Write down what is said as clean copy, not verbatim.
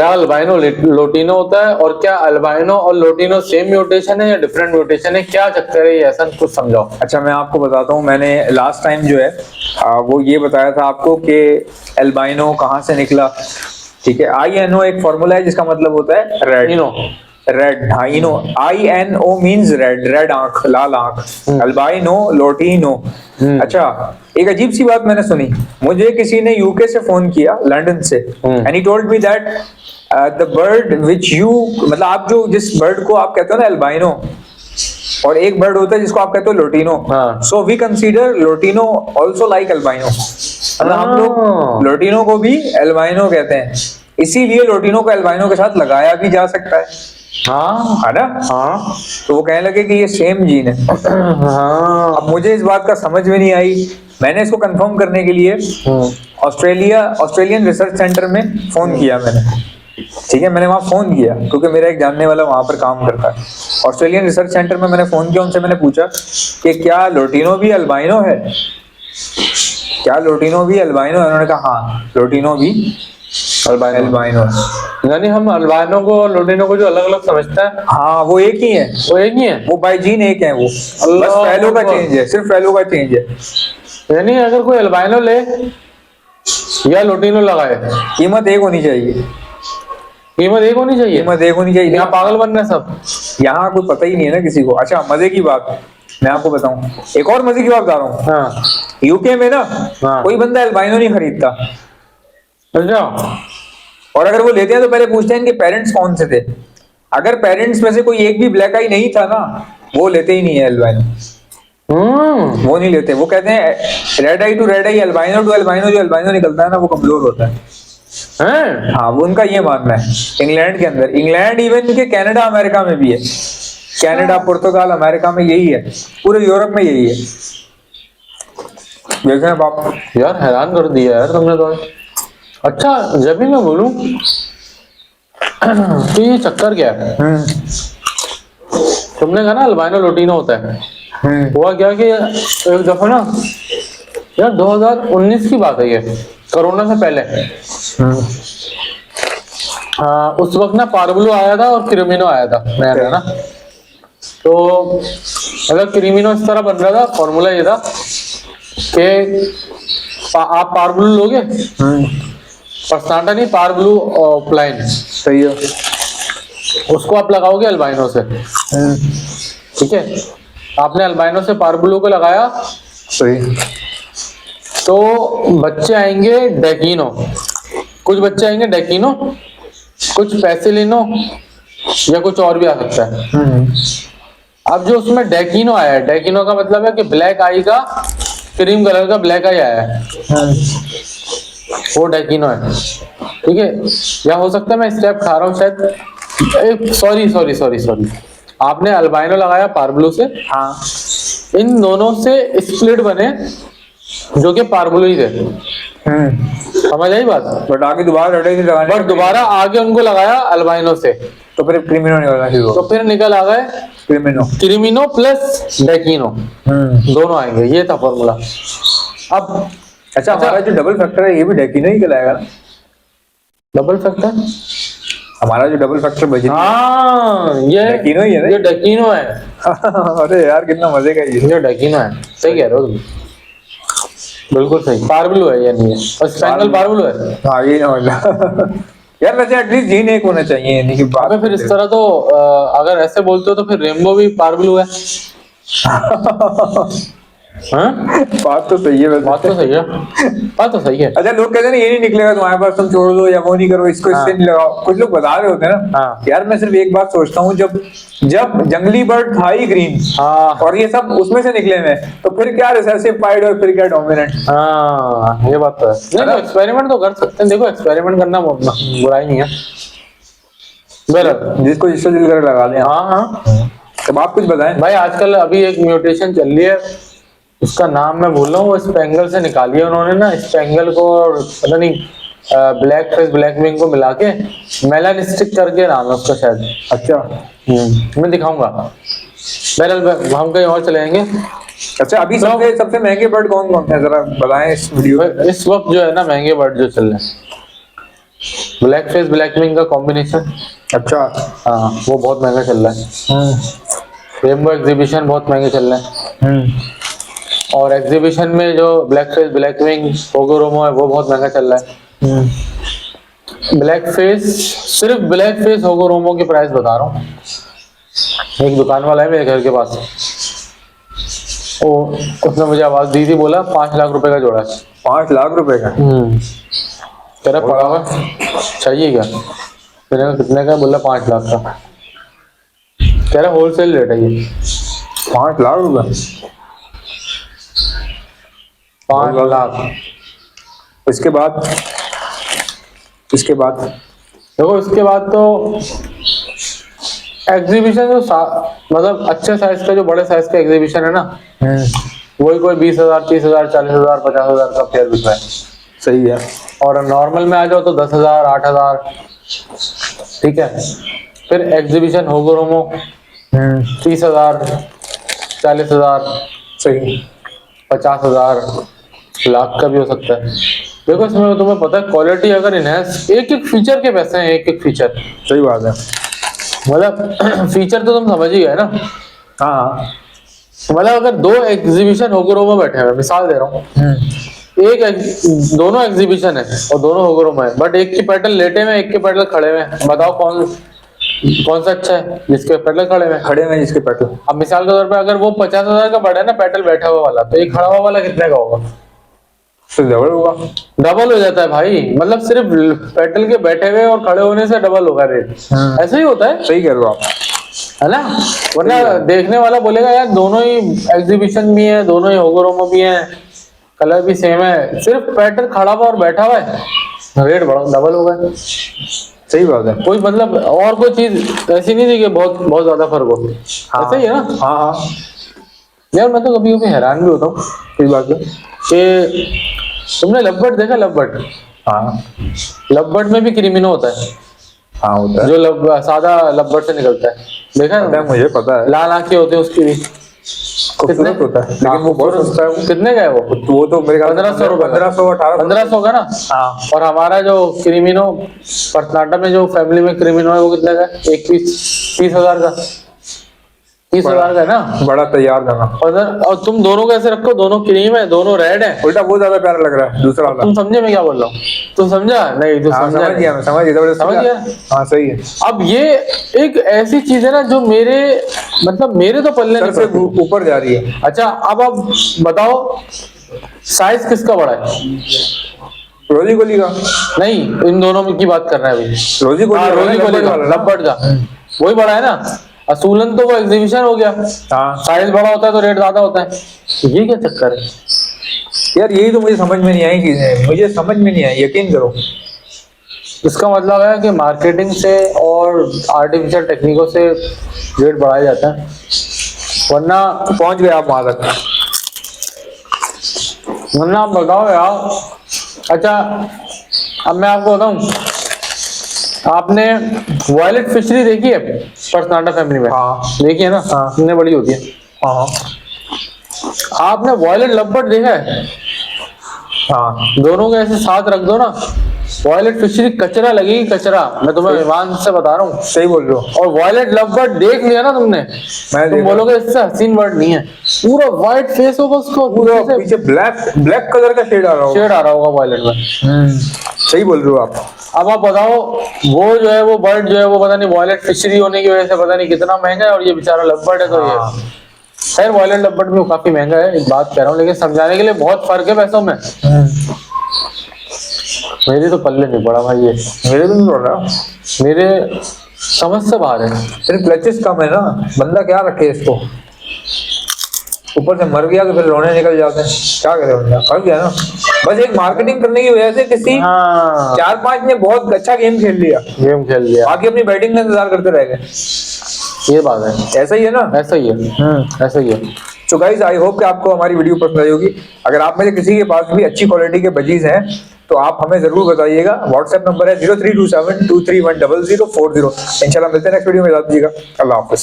क्या albino lutino होता है, और क्या अल्बाइनो और लोटिनो सेम म्यूटेशन है या डिफरेंट म्यूटेशन है, क्या चक्कर है ये, ऐसा कुछ समझाओ। अच्छा मैं आपको बताता हूँ, मैंने लास्ट टाइम जो है वो ये बताया था आपको कि एल्बाइनो कहाँ से निकला। ठीक है, INO एक फॉर्मूला है जिसका मतलब होता है रेड। इनो रेड, हाँ इनो, INO मींस रेड, रेड आंख, लाल आंख, अल्बाइनो, लोटिनो। अच्छा, एक अजीब सी बात मैंने सुनी, मुझे किसी ने यूके से फोन किया, लंदन से, and he told me that the bird which you, मतलब आप जो जिस बर्ड को आप कहते हो ना एल्बाइनो, और एक बर्ड होता है जिसको आप कहते हो lutino, so we consider lutino also like albino, मतलब हम लोग लोटिनो को भी एल्बाइनो कहते हैं, इसीलिए लोटिनो को एल्बाइनो के साथ लगाया भी जा सकता है। हाँ है ना। हाँ तो वो कहने लगे कि ये सेम जीन है। हाँ। अब मुझे इस बात का समझ में नहीं आई, मैंने इसको कंफर्म करने के लिए ऑस्ट्रेलियन रिसर्च सेंटर में फोन किया मैंने। ठीक है, मैंने वहां फोन किया क्योंकि मेरा एक जानने वाला वहां पर काम करता है ऑस्ट्रेलियन रिसर्च सेंटर में। मैंने फोन किया, उनसे मैंने पूछा कि क्या लोटिनो भी अल्बाइनो है, क्या लोटिनो भी अल्बाइनो है? उन्होंने कहा हाँ, लोटिनो भी अल्बाइनो है। यानी हम अल्बाइनो को और लोटिनो को जो अलग अलग समझते हैं, हाँ वो एक ही है, वो एक ही है, वो बाय जीन एक है, वो बस फैलो का चेंज है, सिर्फ फैलो का चेंज है। यानी अगर कोई अल्बाइनो ले या लोटिनो लगाए, कीमत एक होनी चाहिए, कीमत एक होनी चाहिए, कीमत एक होनी चाहिए। यहाँ पागल बन रहे सब, यहाँ कुछ पता ही नहीं है ना किसी को। अच्छा मजे की बात मैं आपको बताऊं, एक और मजे की बात बता रहा हूँ। हाँ यूके में ना हाँ। कोई बंदा एल्बाइनो नहीं खरीदता, अच्छा, और अगर वो लेते हैं तो पहले पूछते हैं इनके पेरेंट्स कौन से थे। अगर पेरेंट्स में से कोई एक भी ब्लैक आई नहीं था ना, वो लेते ही नहीं है एल्बाइनो, वो नहीं लेते। वो कहते हैं red eye to red eye, albino to albino, जो एल्बाइनो निकलता है ना वो कमजोर होता है। हाँ वो उनका ये मानना है। इंग्लैंड के अंदर, इंग्लैंड इवन के कनाडा अमेरिका में भी है, कनाडा पुर्तगाल अमेरिका में यही है, पूरे यूरोप में यही है। देखें बाप, यार हैरान कर दिया यार तुमने तो। अच्छा जब भी मैं बोलूं तो ये चक्कर क्या है, तुमने कहा ना अल्बाइनो लोटिनो होता है, हुआ क्या कि एक दफा ना यार 2019 की बात है ये, कोरोना से पहले, उस वक्त ना पार्वलो आया था और क्रिमिनो आया था नया नया ना। तो मतलब क्रिमिनो इस तरह बन रहा था, फॉर्मूला ये था कि आप पार्वलो लोगे, पर्सनाटा नहीं, पार्वलो प्लाइन, सही है, उसको आप लगाओगे अल्बाइनो से, ठीक है। आपने अल्बाइनो से पार्वलो को लगाया, सही, तो बच्चे आएंगे डेकिनो, कुछ बच्चे आएंगे डेकिनो, कुछ पैसिलिनो, या कुछ और भी आ सकता है। अब जो उसमें डेकिनो आया है, डेकिनो का मतलब है कि ब्लैक आई का, क्रीम कलर का ब्लैक आई आया है, वो डेकिनो है, ठीक है। या हो सकता है मैं स्टेप खा रहा हूँ शायद, सॉरी, आपने अल्बाइनो लगाया पार्बलो से, हाँ इन दोनों से स्प्लिट बने जो कि पार्बलो ही थे, समझ आई बात। बट आगे दोबारा लगाने, बट दोबारा आगे उनको लगाया अल्बाइनो से, तो फिर क्रिमिनो निकलना शुरू हो, तो फिर निकल आ गए क्रिमिनो प्लस डेकिनो, दोनों आएंगे, ये था फॉर्मूला। अब अच्छा हमारा जो डबल फैक्टर है ये भी डेकिनो ही कहलाएगा ना? डबल फैक्टर, हमारा जो डबल फैक्टर बजरी, हाँ ये डेकिनो ही है ना? ये डेकिनो है। अरे यार कितना मजे का ये डेकिनो है, सही कह रहे हो तुम, बिल्कुल सही। पार्बलो है यानी, और स्पेंगल पार्बलो है। हाँ ये ना यार वैसे एटलीस्ट जीन एक होना चाहिए, यानी कि अबे फिर इस तरह तो अगर ऐसे बोलते हो तो फिर रेनबो भी पार्बलो है। हाँ बात तो सही है वैसे, बात तो सही है, बात तो सही है। अच्छा लोग कहते हैं ना ये नहीं निकलेगा तुम्हारे पास, तुम छोड़ दो या वो नहीं करो, इसको इससे नहीं लगाओ, कुछ लोग बता रहे होते हैं ना। यार मैं सिर्फ एक बात सोचता हूँ, जब जंगली बर्ड था ही ग्रीन, और ये सब उसमें से निकले हुए, तो फिर क्या रिसेसिव पाइड और फिर क्या डोमिनेंट? हाँ ये बात तो है। नहीं एक्सपेरिमेंट तो कर सकते हैं, देखो एक्सपेरिमेंट करना बुराई नहीं है, बराबर, जिसको जिससे दिल कर लगा दें। हाँ हाँ। तो आप कुछ बताएं भाई। आजकल अभी एक म्यूटेशन चल रही है, उसका नाम मैं भूल रहा हूँ, वो स्पेंगल से निकाली है उन्होंने ना, स्पेंगल को पता नहीं ब्लैक फेस ब्लैक विंग को मिला के मेलानिस्टिक करके नाम है उसका शायद। अच्छा मैं दिखाऊंगा, बहरहाल हम कहीं और चले जाएंगे। अच्छा अभी सबसे महंगे बर्ड कौन कौन है, जरा बताएं इस वीडियो में। इस वक्त जो है ना महंगे बर्ड जो चल रहे हैं, ब्लैक फेस ब्लैक विंग का कॉम्बिनेशन, अच्छा। हाँ वो बहुत महंगा चल रहा है। रेनबो एग्जीबिशन बहुत महंगे चल रहे हैं। और एग्जीबिशन में जो ब्लैक फेस ब्लैक विंग होगोरोमो है वो बहुत महंगा चल रहा है। ब्लैक फेस, सिर्फ ब्लैक फेस होगोरोमो की प्राइस बता रहा हूँ। एक दुकान वाला है मेरे घर के पास, वो उसने मुझे आवाज दी थी, बोला 5 लाख रुपए का जोड़ा है। 5 लाख रुपए का? कह रहा पड़ा हुआ चाहिए क्या? मैंने कहा कितने का? बोला 5 लाख का। कह रहा होलसेल रेट है ये। 5 लाख रुपए? 5 लाख। इसके बाद देखो इसके बाद तो एग्जीबिशन जो मतलब अच्छे साइज का, जो बड़े साइज का एग्जीबिशन है ना, वही कोई 20,000 30,000 40,000 50,000 का फेयर बिक रहा है। सही है। और नॉर्मल में आ जाओ तो 10,000 8,000, ठीक है। फिर एग्जीबिशन होगोरोमो 30,000 40,000, सही। 50,000 लाख का भी हो सकता है। देखो इसमें तुम्हें पता है क्वालिटी अगर इनहेंस, एक एक फीचर के पैसे हैं, एक एक फीचर। सही बात है। मतलब फीचर तो तुम समझ ही गए ना। हाँ। मतलब अगर 2 एग्जीबिशन होगोरोमो बैठे हैं, मिसाल दे रहा हूँ, दोनों एग्जीबिशन है और दोनों होगोरोमो है, बट एक की पेडल लेटे हुए एक के पेडल खड़े हुए, बताओ कौन सा अच्छा है? जिसके पेडल खड़े हुए जिसके पेडल। अब मिसाल के तौर पे अगर वो 50,000 का पड़ा है ना पेडल बैठा हुआ वाला, तो एक खड़ा हुआ वाला कितने का होगा? तो डबल होगा। डबल हो जाता है भाई। मतलब सिर्फ पेडल के बैठे हुए और खड़े होने से डबल होगा रेट। ऐसा ही होता है। सही कह रहे हो आप, है ना? वरना देखने वाला बोलेगा यार दोनों ही एग्जीबिशन भी है, दोनों ही होगोरोमो भी है, कलर भी सेम है, सिर्फ पैटर्न खड़ा हुआ और बैठा हुआ है, रेट बड़ा डबल हो गया। सही बात है। कोई मतलब और कोई चीज ऐसी नहीं थी कि बहुत बहुत ज्यादा फर्क हो। हाँ, ऐसा ही है ना? हाँ हाँ। यार मैं तो कभी कभी हैरान भी होता हूँ इस बात पे कि तुमने लव्बर्ड देखा? लव्बर्ड, हाँ लव्बर्ड में भी क्रिमिनो होता है। हाँ होता है। जो सादा लव्बर्ड से निकलता है, देखा है? मुझे पता है। लाल आंखें होती है उसकी भी, खूबसूरत होता है, लेकिन वो बहुत सस्ता है। वो कितने का है वो? तो मेरे ख्याल 1500 रुपए, 1500 का ना। हाँ। और हमारा जो क्रिमिनो परसनाटा में जो फैमिली में क्रिमिनो है वो कितने का है? एक पीस 30,000 का, 30,000 का है ना। बड़ा तैयार करना। और तुम दोनों कैसे रखो? दोनों क्रीम है, दोनों रेड है। उल्टा वो ज्यादा प्यारा लग रहा है दूसरा वाला। तुम समझे मैं क्या बोल रहा हूँ? तुम समझा नहीं? तो हाँ, समझ गया, मैं समझ गया। हाँ सही है। अब ये एक ऐसी चीज है ना जो मेरे मतलब मेरे तो पल्ले नहीं से पड़ती। ऊपर जा रही है। अच्छा अब आप बताओ साइज किसका बड़ा है? रोजी गोली का नहीं, इन दोनों की बात कर रहे हैं अभी। रोजी गोली का लब्बर्ड का वही बड़ा है ना। असूलन तो वो एग्जीबिशन हो गया, हाँ। साइज बड़ा होता है तो रेट ज्यादा होता है। ये क्या चक्कर है यार? यही तो मुझे समझ में नहीं आई चीजें, मुझे समझ में नहीं आई, यकीन करो। इसका मतलब है कि मार्केटिंग से और आर्टिफिशियल टेक्निकों से रेट बढ़ाया जाता है, वरना पहुंच गए आप वहां तक। वरना आप बताओ यार। अच्छा अब मैं आपको बताऊं, आपने वॉयलेट फिशरी देखी है परसनाटा फैमिली में? हाँ। देखी है ना? हाँ। कितनी बड़ी होती है। हाँ। आपने वॉयलेट लव्बर्ड देखा है? हाँ। दोनों को ऐसे साथ रख दो ना, वॉयलेट फिशरी कचरा लगेगी, कचरा। मैं तुम्हें ईमान से बता रहा हूँ। सही बोल रहे हो। और वॉयलेट लव्बर्ड देख लिया ना तुमने, तुम बोलोगे इससे हसीन वर्ड नहीं है। पूरा व्हाइट फेस होगा उसको, पूरा पीछे ब्लैक कलर का शेड आ रहा होगा वॉयलेट में। सही बोल रहे हो आप। अब आप बताओ, वो जो है वो बर्ड जो है वो पता नहीं वॉयलेट फिशरी होने की वजह से पता नहीं कितना महंगा है, और ये बेचारा लव्बर्ड है तो ये खैर वॉयलेट लव्बर्ड में काफी महंगा है, एक बात कह रहा हूँ, लेकिन समझाने के लिए बहुत फर्क है पैसों में। मेरे तो पल्ले नहीं पड़ा भाई ये, मेरे भी नहीं पड़ रहा, मेरे समझ से बाहर है। सिर्फ क्लचेस कम है ना, बंदा क्या रखे इसको, ऊपर से मर गया तो फिर रोने निकल जाते हैं, क्या करे बंदा, फंस गया ना। बस एक मार्केटिंग करने की वजह से किसी 4-5 ने बहुत अच्छा गेम खेल लिया, बाकी अपनी बैटिंग का इंतजार करते रह गए। ये बात है, ऐसा ही है ना, ऐसा ही है, ऐसा ही है। तो गाइस आई होप कि आपको हमारी वीडियो पसंद आई होगी। अगर आप में से किसी के पास भी अच्छी क्वालिटी के बजीज हैं तो आप हमें जरूर बताइएगा। व्हाट्सएप नंबर है 0327231004। इंशाल्लाह मिलते हैं नेक्स्ट वीडियो में, याद दीजिएगा। अल्लाह हाफिज।